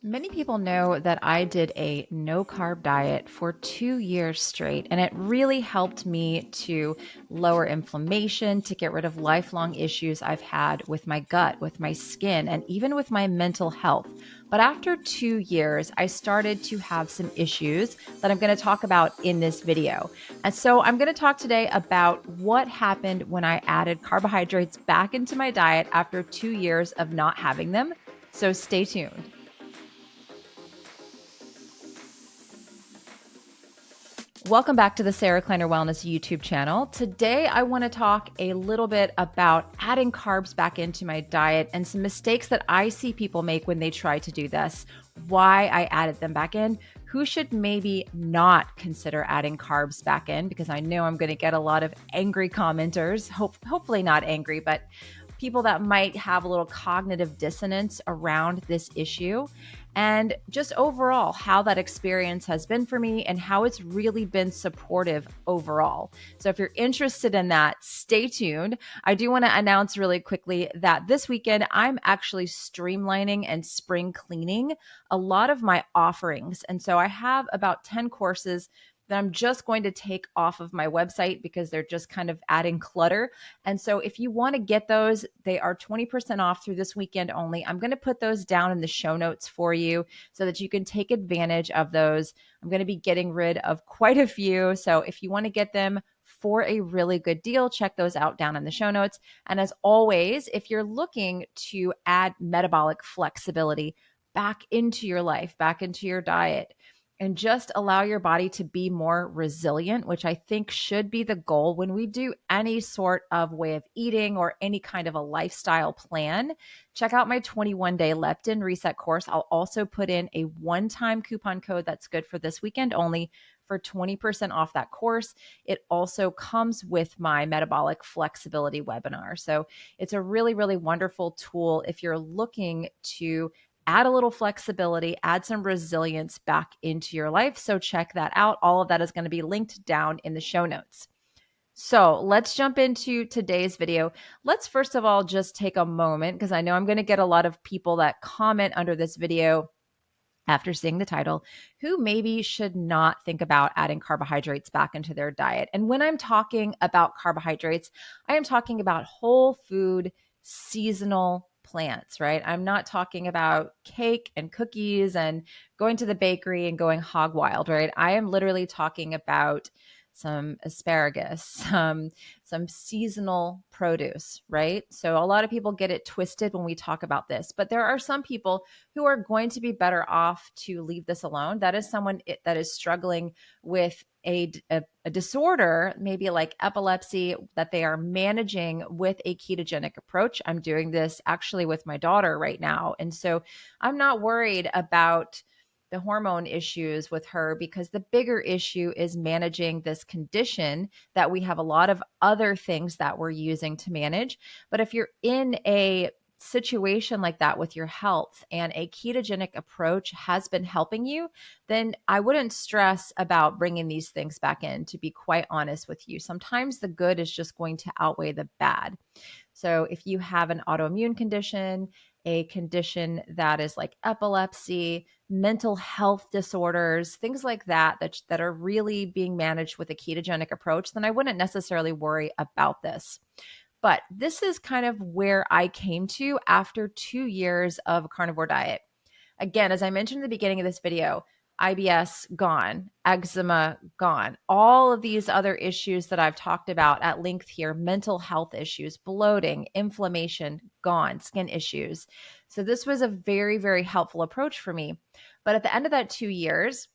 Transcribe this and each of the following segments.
Many people know that I did a no carb diet for 2 years straight, and it really helped me to lower inflammation, to get rid of lifelong issues I've had with my gut, with my skin, and even with my mental health. But after 2 years, I started to have some issues that I'm going to talk about in this video. And so I'm going to talk today about what happened when I added carbohydrates back into my diet after 2 years of not having them. So stay tuned. Welcome back to the Sarah Kleiner Wellness YouTube channel. Today, I want to talk a little bit about adding carbs back into my diet and some mistakes that I see people make when they try to do this, why I added them back in, who should maybe not consider adding carbs back in, because I know I'm going to get a lot of angry commenters, hopefully not angry, but people that might have a little cognitive dissonance around this issue, and just overall how that experience has been for me and how it's really been supportive overall. So if you're interested in that, stay tuned. I do want to announce really quickly that this weekend I'm actually streamlining and spring cleaning a lot of my offerings. And so I have about 10 courses that I'm just going to take off of my website because they're just kind of adding clutter. And so if you want to get those, they are 20% off through this weekend only. I'm going to put those down in the show notes for you so that you can take advantage of those. I'm going to be getting rid of quite a few. So if you want to get them for a really good deal, check those out down in the show notes. And as always, if you're looking to add metabolic flexibility back into your life, back into your diet, and just allow your body to be more resilient, which I think should be the goal when we do any sort of way of eating or any kind of a lifestyle plan. Check out my 21-day leptin reset course. I'll also put in a one-time coupon code that's good for this weekend only for 20% off that course. It also comes with my metabolic flexibility webinar. So it's a really, really wonderful tool if you're looking to add a little flexibility, add some resilience back into your life. So check that out. All of that is going to be linked down in the show notes. So let's jump into today's video. Let's first of all just take a moment, because I know I'm going to get a lot of people that comment under this video after seeing the title who maybe should not think about adding carbohydrates back into their diet. And when I'm talking about carbohydrates, I am talking about whole food, seasonal plants, right? I'm not talking about cake and cookies and going to the bakery and going hog wild, right? I am literally talking about some asparagus, some seasonal produce, right? So a lot of people get it twisted when we talk about this, but there are some people who are going to be better off to leave this alone. That is someone that is struggling with a disorder, maybe like epilepsy, that they are managing with a ketogenic approach. I'm doing this actually with my daughter right now. And so I'm not worried about the hormone issues with her, because the bigger issue is managing this condition that we have a lot of other things that we're using to manage. But if you're in a situation like that with your health and a ketogenic approach has been helping you, then I wouldn't stress about bringing these things back in, to be quite honest with you. Sometimes the good is just going to outweigh the bad. So if you have an autoimmune condition, a condition that is like epilepsy, mental health disorders, things like that are really being managed with a ketogenic approach, then I wouldn't necessarily worry about this. But this is kind of where I came to after 2 years of a carnivore diet. Again, as I mentioned at the beginning of this video, IBS gone, eczema gone, all of these other issues that I've talked about at length here, mental health issues, bloating, inflammation gone, skin issues. So this was a very, very helpful approach for me. But at the end of that 2 years,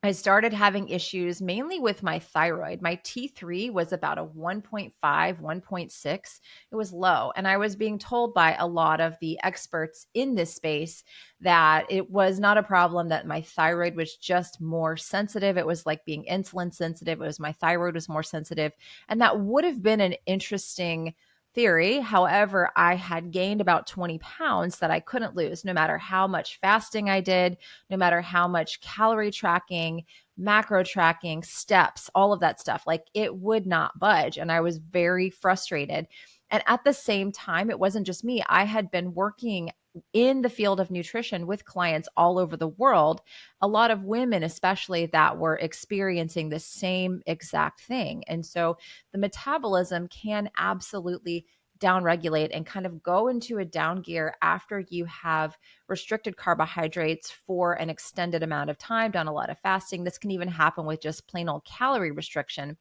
I started having issues mainly with my thyroid. My T3 was about a 1.5, 1.6. It was low. And I was being told by a lot of the experts in this space that it was not a problem, that my thyroid was just more sensitive. It was like being insulin sensitive. It was my thyroid was more sensitive. And that would have been an interesting theory. However, I had gained about 20 pounds that I couldn't lose, no matter how much fasting I did, no matter how much calorie tracking, macro tracking, steps, all of that stuff. Like, it would not budge. And I was very frustrated. And at the same time, it wasn't just me. I had been working in the field of nutrition with clients all over the world, a lot of women, especially, that were experiencing the same exact thing. And so the metabolism can absolutely downregulate and kind of go into a down gear after you have restricted carbohydrates for an extended amount of time, done a lot of fasting. This can even happen with just plain old calorie restriction.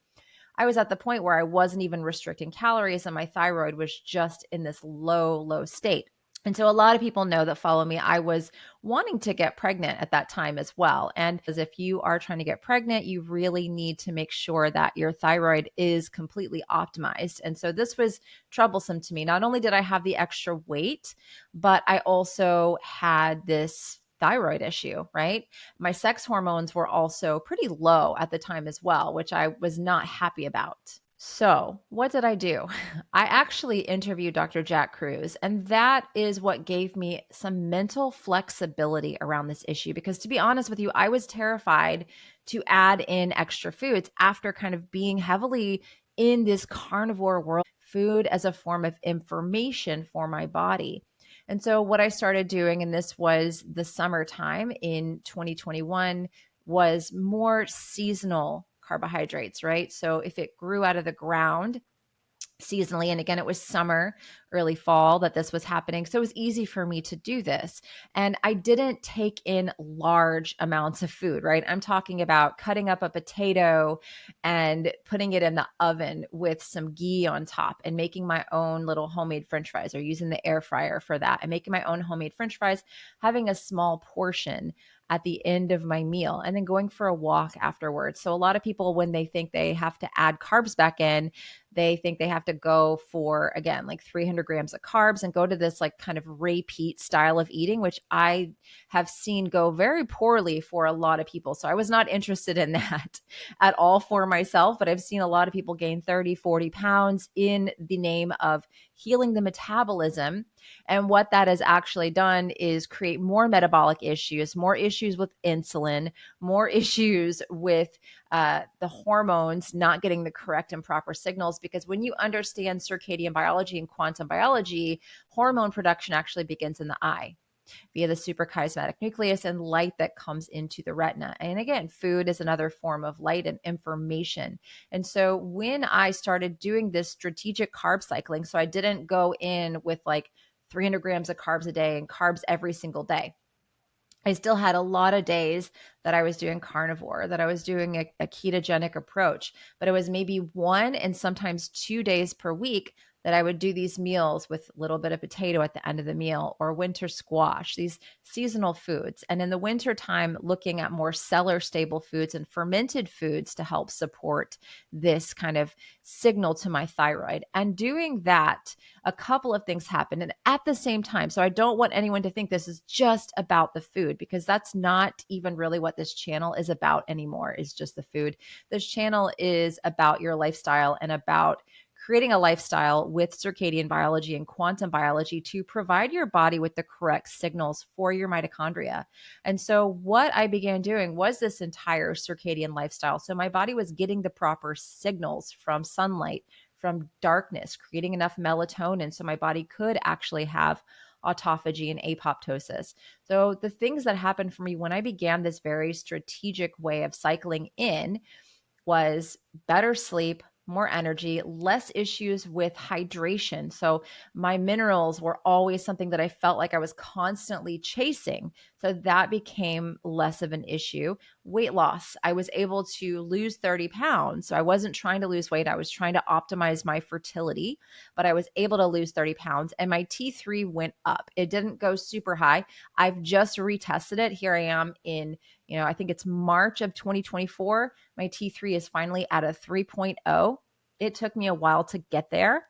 I was at the point where I wasn't even restricting calories and my thyroid was just in this low, low state. And so a lot of people know that follow me, I was wanting to get pregnant at that time as well. And as if you are trying to get pregnant, you really need to make sure that your thyroid is completely optimized. And so this was troublesome to me. Not only did I have the extra weight, but I also had this thyroid issue, right? My sex hormones were also pretty low at the time as well, which I was not happy about. So, what did I do? I actually interviewed Dr. Jack Cruz, and that is what gave me some mental flexibility around this issue. Because to be honest with you, I was terrified to add in extra foods after kind of being heavily in this carnivore world, food as a form of information for my body. And so, what I started doing, and this was the summertime in 2021, was more seasonal carbohydrates, right? So if it grew out of the ground seasonally, and again, it was summer, early fall that this was happening. So it was easy for me to do this. And I didn't take in large amounts of food, right? I'm talking about cutting up a potato and putting it in the oven with some ghee on top and making my own little homemade French fries, or using the air fryer for that and making my own homemade French fries, having a small portion at the end of my meal, and then going for a walk afterwards. So a lot of people, when they think they have to add carbs back in, they think they have to go for, again, like 300 grams of carbs and go to this like kind of repeat style of eating, which I have seen go very poorly for a lot of people. So I was not interested in that at all for myself, but I've seen a lot of people gain 30, 40 pounds in the name of healing the metabolism. And what that has actually done is create more metabolic issues, more issues with insulin, more issues with the hormones not getting the correct and proper signals. Because when you understand circadian biology and quantum biology, hormone production actually begins in the eye via the suprachiasmatic nucleus and light that comes into the retina. And again, food is another form of light and information. And so when I started doing this strategic carb cycling, so I didn't go in with like 300 grams of carbs a day and carbs every single day. I still had a lot of days that I was doing carnivore, that I was doing a ketogenic approach, but it was maybe 1 and sometimes 2 days per week that I would do these meals with a little bit of potato at the end of the meal, or winter squash, these seasonal foods. And in the winter time, looking at more cellar stable foods and fermented foods to help support this kind of signal to my thyroid. And doing that, a couple of things happened. And at the same time, so I don't want anyone to think this is just about the food, because that's not even really what this channel is about anymore, is just the food. This channel is about your lifestyle and about creating a lifestyle with circadian biology and quantum biology to provide your body with the correct signals for your mitochondria. And so what I began doing was this entire circadian lifestyle. So my body was getting the proper signals from sunlight, from darkness, creating enough melatonin so my body could actually have autophagy and apoptosis. So the things that happened for me when I began this very strategic way of cycling in was better sleep, more energy, less issues with hydration. So my minerals were always something that I felt like I was constantly chasing. So that became less of an issue. Weight loss, I was able to lose 30 pounds. So I wasn't trying to lose weight. I was trying to optimize my fertility, but I was able to lose 30 pounds and my T3 went up. It didn't go super high. I've just retested it. Here I am in, I think it's March of 2024. My T3 is finally at a 3.0. It took me a while to get there.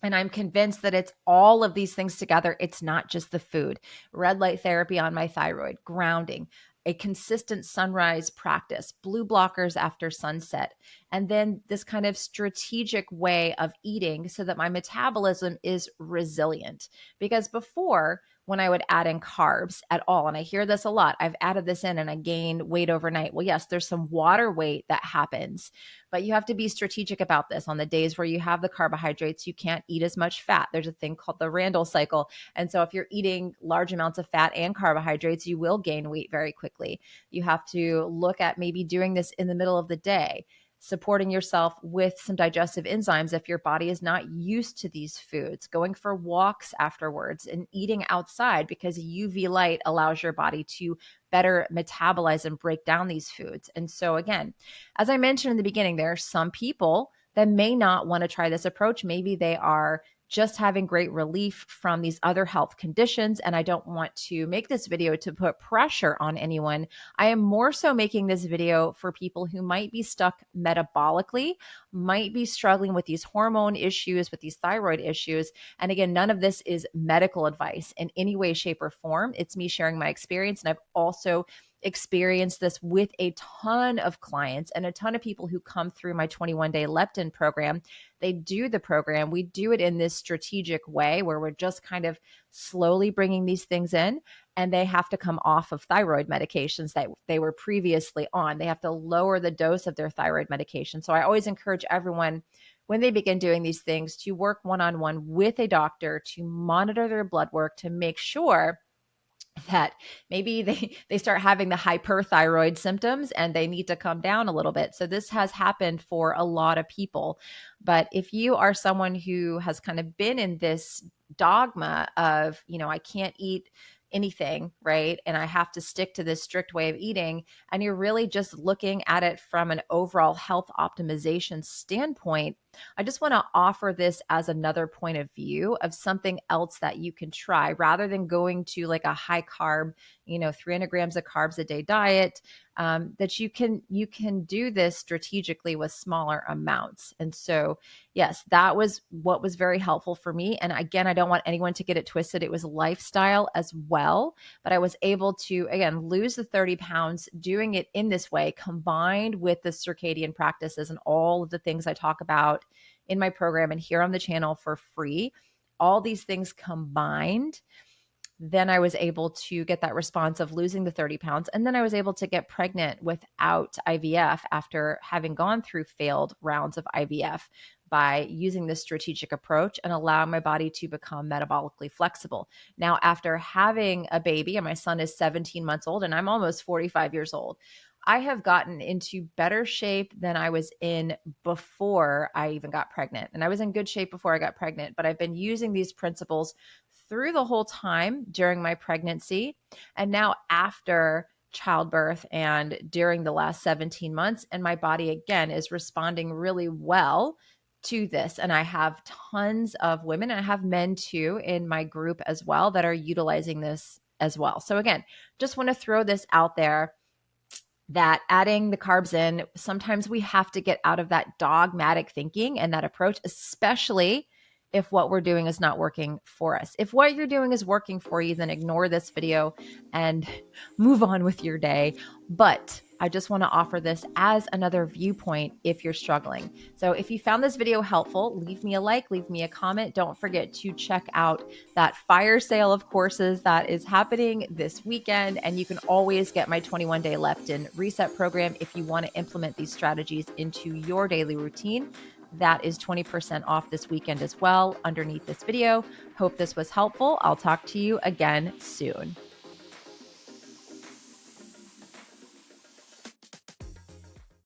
And I'm convinced that it's all of these things together. It's not just the food. Red light therapy on my thyroid, grounding, a consistent sunrise practice, blue blockers after sunset, and then this kind of strategic way of eating so that my metabolism is resilient. Because before, when I would add in carbs at all. And I hear this a lot. I've added this in and I gained weight overnight. Well, yes, there's some water weight that happens, but you have to be strategic about this. On the days where you have the carbohydrates, you can't eat as much fat. There's a thing called the Randall cycle. And so if you're eating large amounts of fat and carbohydrates, you will gain weight very quickly. You have to look at maybe doing this in the middle of the day, supporting yourself with some digestive enzymes if your body is not used to these foods, going for walks afterwards and eating outside, because UV light allows your body to better metabolize and break down these foods. And so again, as I mentioned in the beginning, there are some people that may not want to try this approach. Maybe they are just having great relief from these other health conditions. And I don't want to make this video to put pressure on anyone. I am more so making this video for people who might be stuck metabolically, might be struggling with these hormone issues, with these thyroid issues. And again, none of this is medical advice in any way, shape, or form. It's me sharing my experience. And I've also experienced this with a ton of clients and a ton of people who come through my 21-day leptin program. They do the program. We do it in this strategic way where we're just kind of slowly bringing these things in, and they have to come off of thyroid medications that they were previously on. They have to lower the dose of their thyroid medication. So I always encourage everyone, when they begin doing these things, to work one-on-one with a doctor to monitor their blood work to make sure that maybe they start having the hyperthyroid symptoms and they need to come down a little bit. So this has happened for a lot of people. But if you are someone who has kind of been in this dogma of, I can't eat anything, right? And I have to stick to this strict way of eating, and you're really just looking at it from an overall health optimization standpoint, I just want to offer this as another point of view of something else that you can try rather than going to like a high carb, 300 grams of carbs a day diet, that you can do this strategically with smaller amounts. And so, yes, that was what was very helpful for me. And again, I don't want anyone to get it twisted. It was lifestyle as well, but I was able to, again, lose the 30 pounds doing it in this way, combined with the circadian practices and all of the things I talk about in my program and here on the channel for free. All these things combined, then I was able to get that response of losing the 30 pounds. And then I was able to get pregnant without IVF after having gone through failed rounds of IVF by using this strategic approach and allowing my body to become metabolically flexible. Now, after having a baby, and my son is 17 months old and I'm almost 45 years old, I have gotten into better shape than I was in before I even got pregnant. And I was in good shape before I got pregnant, but I've been using these principles through the whole time during my pregnancy and now after childbirth and during the last 17 months. And my body, again, is responding really well to this. And I have tons of women, and I have men too in my group as well that are utilizing this as well. So again, just want to throw this out there that adding the carbs in, sometimes we have to get out of that dogmatic thinking and that approach, especially if what we're doing is not working for us. If what you're doing is working for you, then ignore this video and move on with your day. But I just want to offer this as another viewpoint if you're struggling. So if you found this video helpful, leave me a like, leave me a comment. Don't forget to check out that fire sale of courses that is happening this weekend. And you can always get my 21-day leptin reset program if you want to implement these strategies into your daily routine. That is 20% off this weekend as well underneath this video. Hope this was helpful. I'll talk to you again soon.